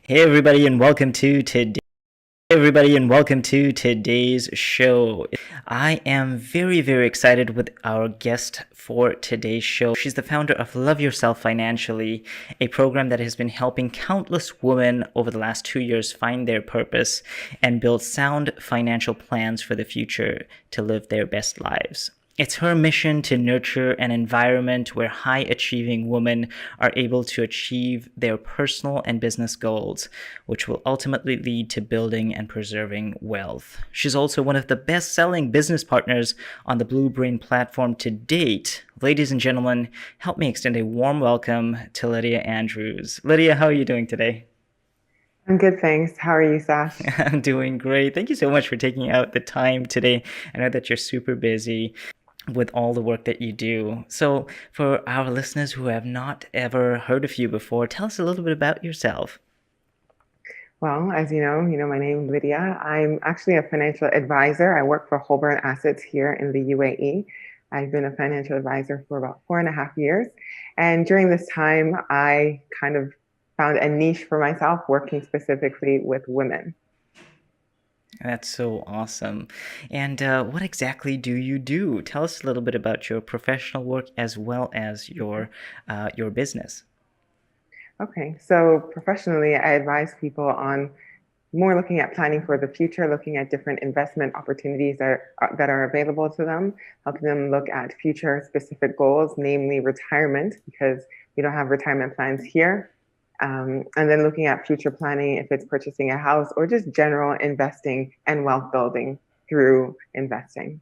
Hey everybody and welcome to today. Today's show. I am very excited with our guest for today's show. She's the founder of Love Yourself Financially, a program that has been helping countless women over the last 2 years find their purpose and build sound financial plans for the future to live their best lives. It's her mission to nurture an environment where high achieving women are able to achieve their personal and business goals, which will ultimately lead to building and preserving wealth. She's also one of the best selling business partners on the Blue Brain platform to date. Ladies and gentlemen, help me extend a warm welcome to Lydia Andrews. Lydia, how are you doing today? I'm good, thanks. How are you, Sash? I'm doing great. Thank you so much for taking out the time today. I know that you're super busy with all the work that you do. So, for our listeners who have not ever heard of you before, tell us a little bit about yourself. Well, as you know my name is Lydia. I'm actually a financial advisor. I work for Holborn Assets here in the UAE. I've been a financial advisor for about 4.5 years. And during this time, I kind of found a niche for myself working specifically with women. That's so awesome. And what exactly do you do? Tell us a little bit about your professional work as well as your business. Okay, so professionally, I advise people on more looking at planning for the future, looking at different investment opportunities that are available to them, helping them look at future specific goals, namely retirement, because we don't have retirement plans here. And then looking at future planning, if it's purchasing a house or just general investing and wealth building through investing.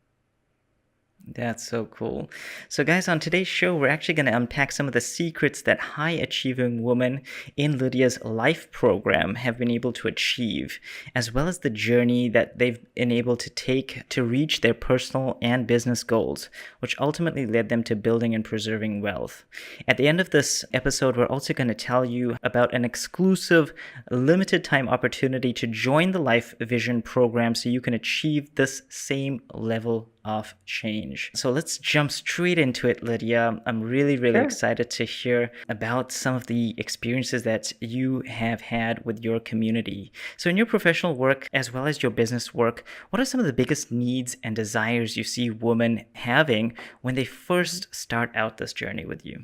That's so cool. So, guys, on today's show, we're actually going to unpack some of the secrets that high achieving women in Lydia's life program have been able to achieve, as well as the journey that they've been able to take to reach their personal and business goals, which ultimately led them to building and preserving wealth. At the end of this episode, we're also going to tell you about an exclusive limited time opportunity to join the Life Vision program so you can achieve this same level of change. So let's jump straight into it, Lydia. I'm really Sure. excited to hear about some of the experiences that you have had with your community. So, in your professional work as well as your business work, what are some of the biggest needs and desires you see women having when they first start out this journey with you?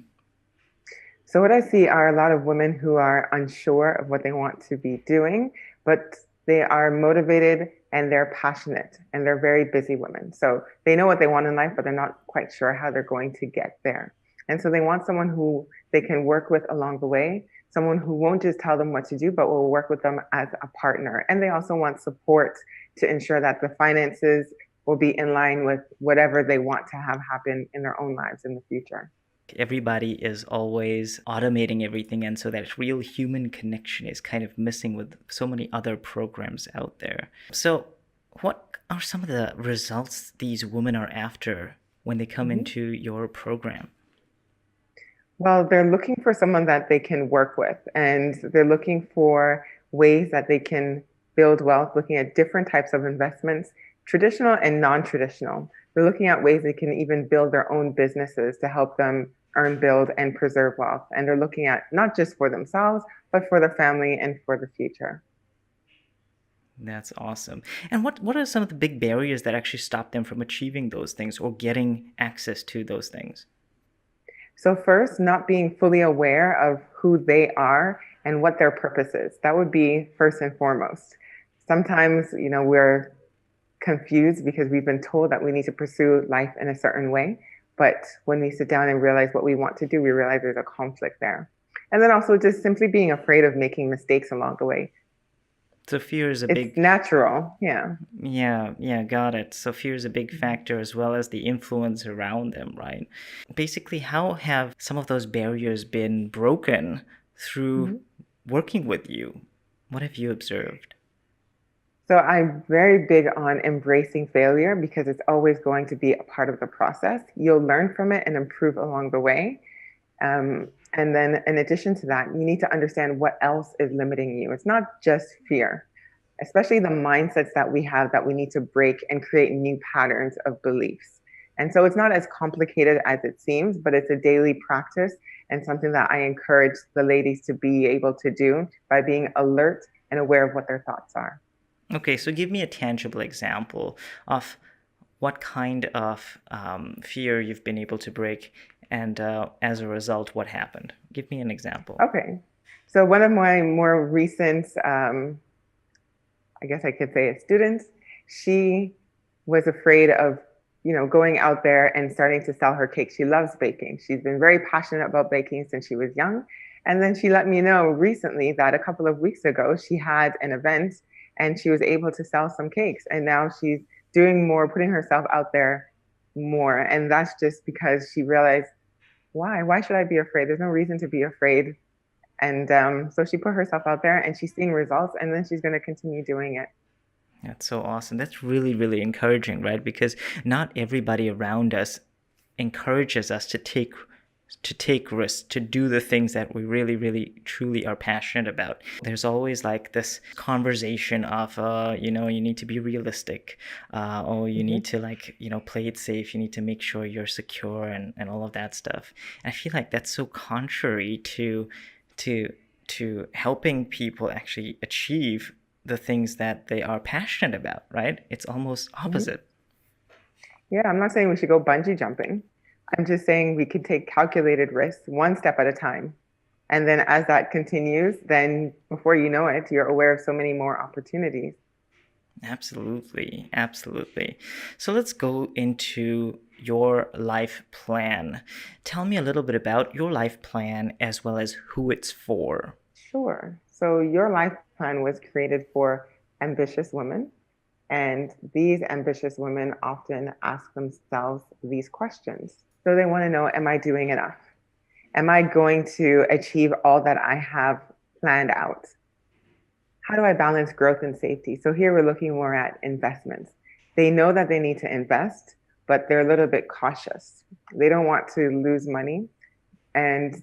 So, what I see are a lot of women who are unsure of what they want to be doing, but they are motivated and they're passionate and they're very busy women. So, they know what they want in life, but they're not quite sure how they're going to get there. And so, they want someone who they can work with along the way, someone who won't just tell them what to do, but will work with them as a partner. And they also want support to ensure that the finances will be in line with whatever they want to have happen in their own lives in the future. Everybody is always automating everything, and so that real human connection is kind of missing with so many other programs out there. So, what are some of the results these women are after when they come Mhm. into your program? Well, they're looking for someone that they can work with, and they're looking for ways that they can build wealth, looking at different types of investments, traditional and non-traditional. They're looking at ways they can even build their own businesses to help them earn, build, and preserve wealth. And they're looking at not just for themselves, but for their family and for the future. That's awesome. And what are some of the big barriers that actually stop them from achieving those things or getting access to those things? So, first, not being fully aware of who they are and what their purpose is. That would be first and foremost. Sometimes, we're confused because we've been told that we need to pursue life in a certain way. But when we sit down and realize what we want to do, we realize there's a conflict there. And then also just simply being afraid of making mistakes along the way. So fear is a It's big natural. Yeah. Yeah, got it. So fear is a big Mhm. factor as well as the influence around them, right? Basically, how have some of those barriers been broken through Mhm. working with you? What have you observed? So I'm very big on embracing failure because it's always going to be a part of the process. You'll learn from it and improve along the way. And then, in addition to that, you need to understand what else is limiting you. It's not just fear, especially the mindsets that we have that we need to break and create new patterns of beliefs. And so it's not as complicated as it seems, but it's a daily practice and something that I encourage the ladies to be able to do by being alert and aware of what their thoughts are. Okay, so give me a tangible example of what kind of fear you've been able to break, and as a result, what happened. Give me an example. Okay. So one of my more recent, I guess I could say, students, she was afraid of, going out there and starting to sell her cake. She loves baking. She's been very passionate about baking since she was young. And then she let me know recently that a couple of weeks ago, she had an event and she was able to sell some cakes. And now she's doing more, putting herself out there more. And that's just because she realized, why? Why should I be afraid? There's no reason to be afraid. And so she put herself out there and she's seeing results, and then she's going to continue doing it. That's so awesome. That's really, really encouraging, right? Because not everybody around us encourages us to take risks, to do the things that we really, really, truly are passionate about. There's always like this conversation of, you need to be realistic, or you need to play it safe. You need to make sure you're secure and all of that stuff. And I feel like that's so contrary to helping people actually achieve the things that they are passionate about, right? It's almost opposite. Yeah, I'm not saying we should go bungee jumping. I'm just saying we could take calculated risks one step at a time. And then as that continues, then before you know it, you're aware of so many more opportunities. Absolutely, absolutely. So let's go into your life plan. Tell me a little bit about your life plan as well as who it's for. Sure. So your life plan was created for ambitious women. And these ambitious women often ask themselves these questions. So they want to know, am I doing enough? Am I going to achieve all that I have planned out? How do I balance growth and safety? So here we're looking more at investments. They know that they need to invest, but they're a little bit cautious. They don't want to lose money, and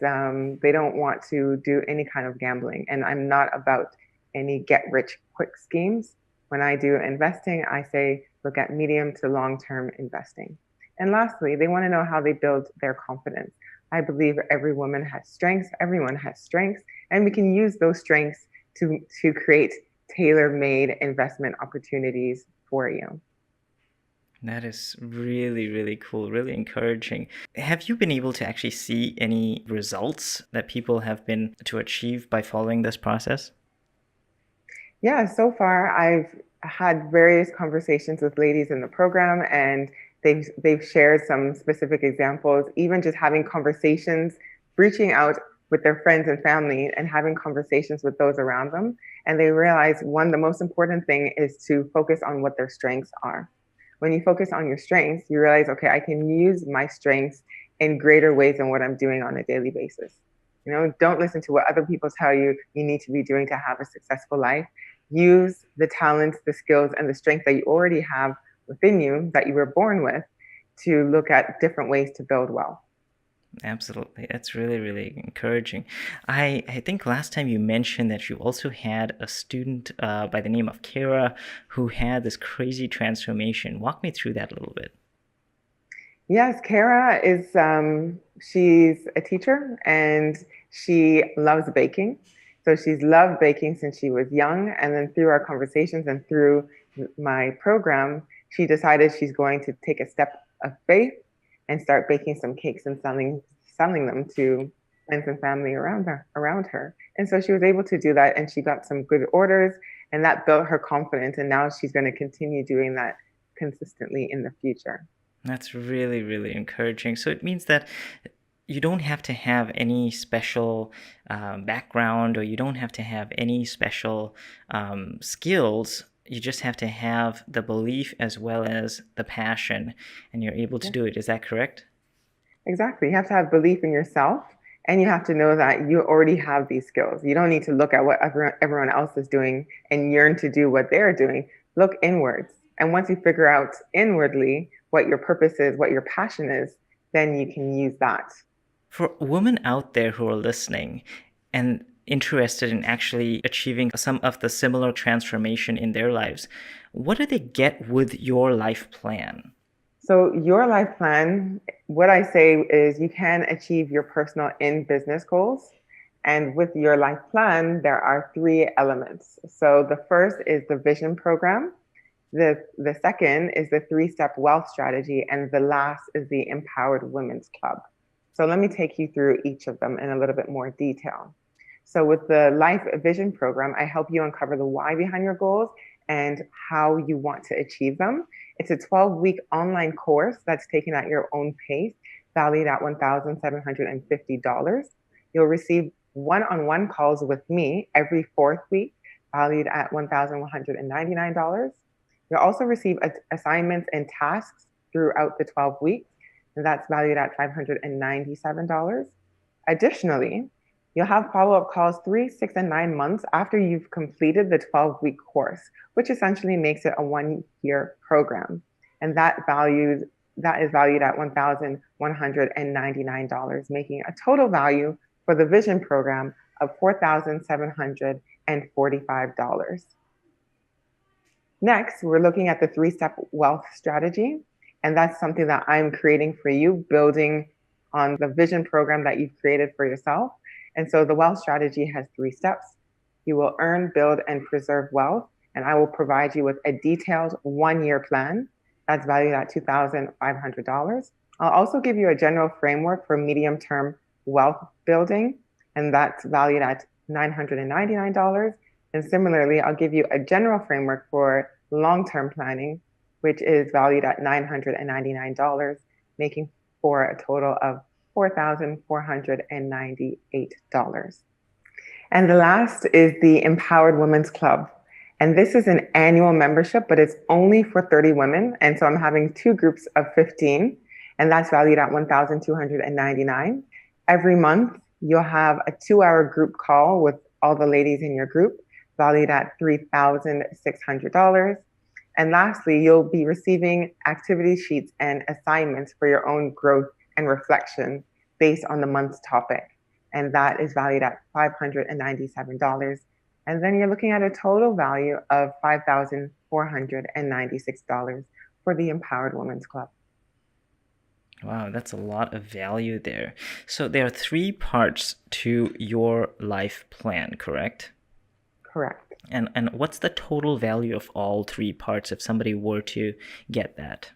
they don't want to do any kind of gambling. And I'm not about any get rich quick schemes. When I do investing, I say look at medium to long term investing. And lastly, they want to know how they build their confidence. I believe every woman has strengths, everyone has strengths, and we can use those strengths to create tailor made investment opportunities for you. That is really, really cool, really encouraging. Have you been able to actually see any results that people have been to achieve by following this process? Yeah, so far I've had various conversations with ladies in the program, and they've shared some specific examples, even just having conversations, reaching out with their friends and family and having conversations with those around them. And they realize, one, the most important thing is to focus on what their strengths are. When you focus on your strengths, you realize, okay, I can use my strengths in greater ways than what I'm doing on a daily basis. Don't listen to what other people tell you need to be doing to have a successful life. Use the talents, the skills, and the strength that you already have within you, that you were born with, to look at different ways to build wealth. Absolutely. That's really, really encouraging. I think last time you mentioned that you also had a student by the name of Kara who had this crazy transformation. Walk me through that a little bit. Yes, Kara is, she's a teacher and she loves baking. So she's loved baking since she was young. And then through our conversations and through my program, she decided she's going to take a step of faith and start baking some cakes and selling them to friends and family around her. And so she was able to do that, and she got some good orders, and that built her confidence. And now she's going to continue doing that consistently in the future. That's really, really encouraging. So it means that you don't have to have any special background, or you don't have to have any special skills. You just have to have the belief as well as the passion, and you're able to do it. Is that correct? Exactly. You have to have belief in yourself, and you have to know that you already have these skills. You don't need to look at what everyone else is doing and yearn to do what they're doing. Look inwards. And once you figure out inwardly what your purpose is, what your passion is, then you can use that. For women out there who are listening and interested in actually achieving some of the similar transformation in their lives, what do they get with your life plan? So, your life plan, what I say is you can achieve your personal and business goals. And with your life plan, there are three elements. So, the first is the vision program. The second is the three-step wealth strategy, and the last is the Empowered Women's Club. So let me take you through each of them in a little bit more detail. So with the Life Vision program, I help you uncover the why behind your goals and how you want to achieve them. It's a 12-week online course that's taken at your own pace, valued at $1,750. You'll receive one-on-one calls with me every fourth week, valued at $1,199. You'll also receive assignments and tasks throughout the 12 weeks, and that's valued at $597. Additionally, you'll have follow-up calls 3, 6, and 9 months after you've completed the 12-week course, which essentially makes it a 1-year program. And that is valued at $1,199, making a total value for the Vision program of $4,745. Next, we're looking at the three-step wealth strategy, and that's something that I'm creating for you, building on the vision program that you've created for yourself. And so the wealth strategy has 3 steps. You will earn, build, and preserve wealth, and I will provide you with a detailed 1-year plan that's valued at $2,500. I'll also give you a general framework for medium-term wealth building, and that's valued at $999. And similarly, I'll give you a general framework for long-term planning, which is valued at $999, making for a total of $4,498. And the last is the Empowered Women's Club. And this is an annual membership, but it's only for 30 women. And so I'm having 2 groups of 15, and that's valued at $1,299. Every month, you'll have a 2-hour group call with all the ladies in your group, valued at $3,600. And lastly, you'll be receiving activity sheets and assignments for your own growth and reflection based on the month's topic. And that is valued at $597. And then you're looking at a total value of $5,496 for the Empowered Women's Club. Wow, that's a lot of value there. So there are 3 parts to your life plan, correct? Correct. And what's the total value of all 3 parts if somebody were to get that?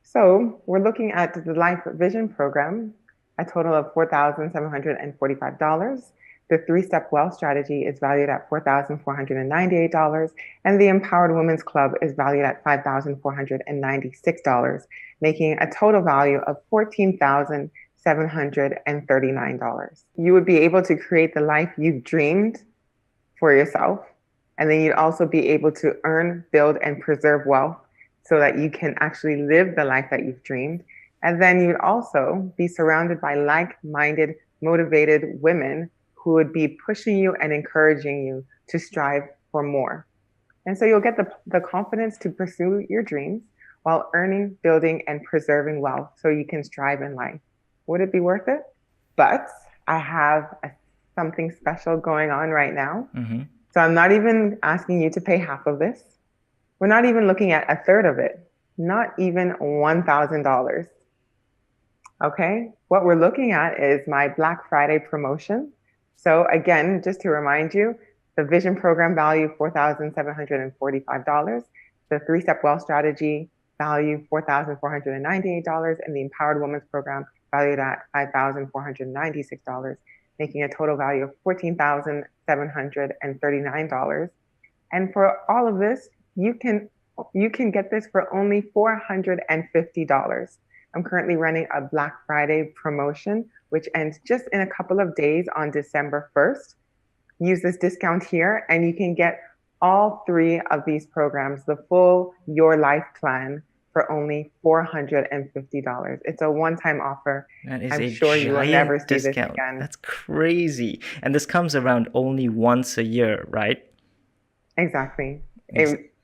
So we're looking at the Life Vision program, a total of $4,745. The 3-step wealth strategy is valued at $4,498, and the Empowered Women's Club is valued at $5,496, making a total value of $14,739. You would be able to create the life you've dreamed for yourself, and then you'd also be able to earn, build, and preserve wealth so that you can actually live the life that you've dreamed. And then you'd also be surrounded by like-minded, motivated women who would be pushing you and encouraging you to strive for more. And so you'll get the confidence to pursue your dreams while earning, building, and preserving wealth so you can strive in life. Would it be worth it? But I have something special going on right now. Mm-hmm. So I'm not even asking you to pay half of this. We're not even looking at a third of it, not even $1,000. Okay, what we're looking at is my Black Friday promotion. So again, just to remind you, the Vision program value $4,745, the 3-step wealth strategy value $4,498, and the Empowered Women's program valued at $5,496, making a total value of $14,739. And for all of this, you can get this for only $450. I'm currently running a Black Friday promotion, which ends just in a couple of days on December 1st. Use this discount here, and you can get all 3 of these programs, the full Your Life plan, for only $450. It's a one-time offer. That is I'm a sure you will never see discount. this again. That's crazy. And this comes around only once a year, right? Exactly.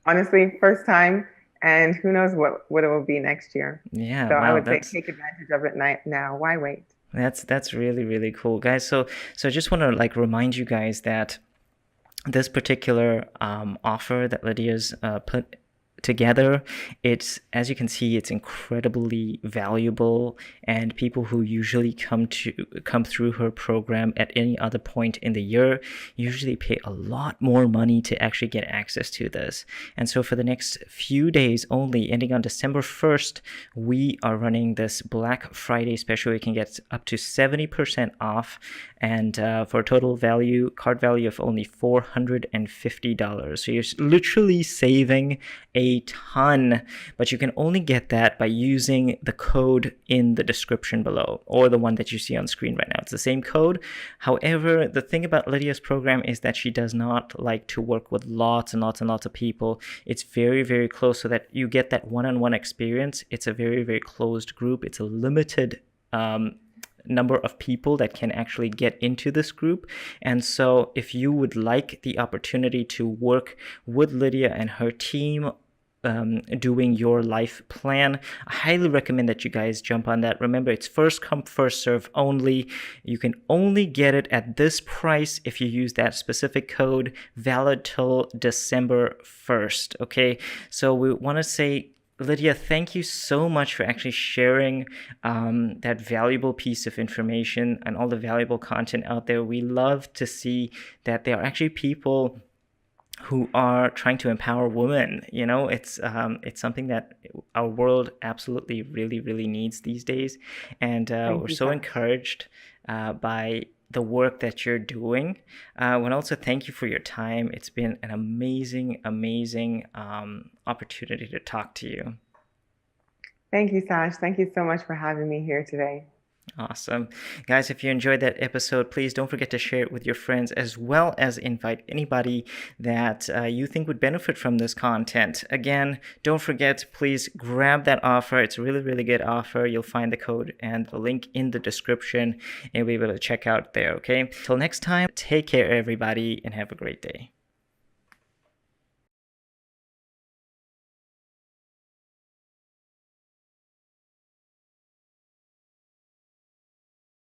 Honestly, first time, and who knows what it will be next year. Yeah, so wow, I would say take advantage of it now. Why wait? That's really, really cool, guys. So I just want to remind you guys that this particular offer that Lydia's put together. It's, as you can see, it's incredibly valuable, and people who usually come through her program at any other point in the year usually pay a lot more money to actually get access to this. And so for the next few days only, ending on December 1st, we are running this Black Friday special. You can get up to 70% off, and for a total card value of only $450. So you're literally saving a ton, but you can only get that by using the code in the description below, or the one that you see on screen right now. It's the same code. However, the thing about Lydia's program is that she does not like to work with lots and lots and lots of people. It's very, very close, so that you get that one-on-one experience. It's a very, very closed group. It's a limited number of people that can actually get into this group. And so if you would like the opportunity to work with Lydia and her team doing your life plan, I highly recommend that you guys jump on that. Remember, it's first come, first serve only. You can only get it at this price if you use that specific code, valid till December 1st. Okay, so we want to say, Lydia, thank you so much for actually sharing that valuable piece of information and all the valuable content out there. We love to see that there are actually people who are trying to empower women. You know, it's something that our world absolutely really, really needs these days. And we're so encouraged by the work that you're doing. I want to also thank you for your time. It's been an amazing, amazing opportunity to talk to you. Thank you, Sash. Thank you so much for having me here today. Awesome. Guys, if you enjoyed that episode, please don't forget to share it with your friends, as well as invite anybody that you think would benefit from this content. Again, don't forget, please grab that offer. It's a really, really good offer. You'll find the code and the link in the description, and you'll be able to check out there, okay? Till next time, take care, everybody, and have a great day.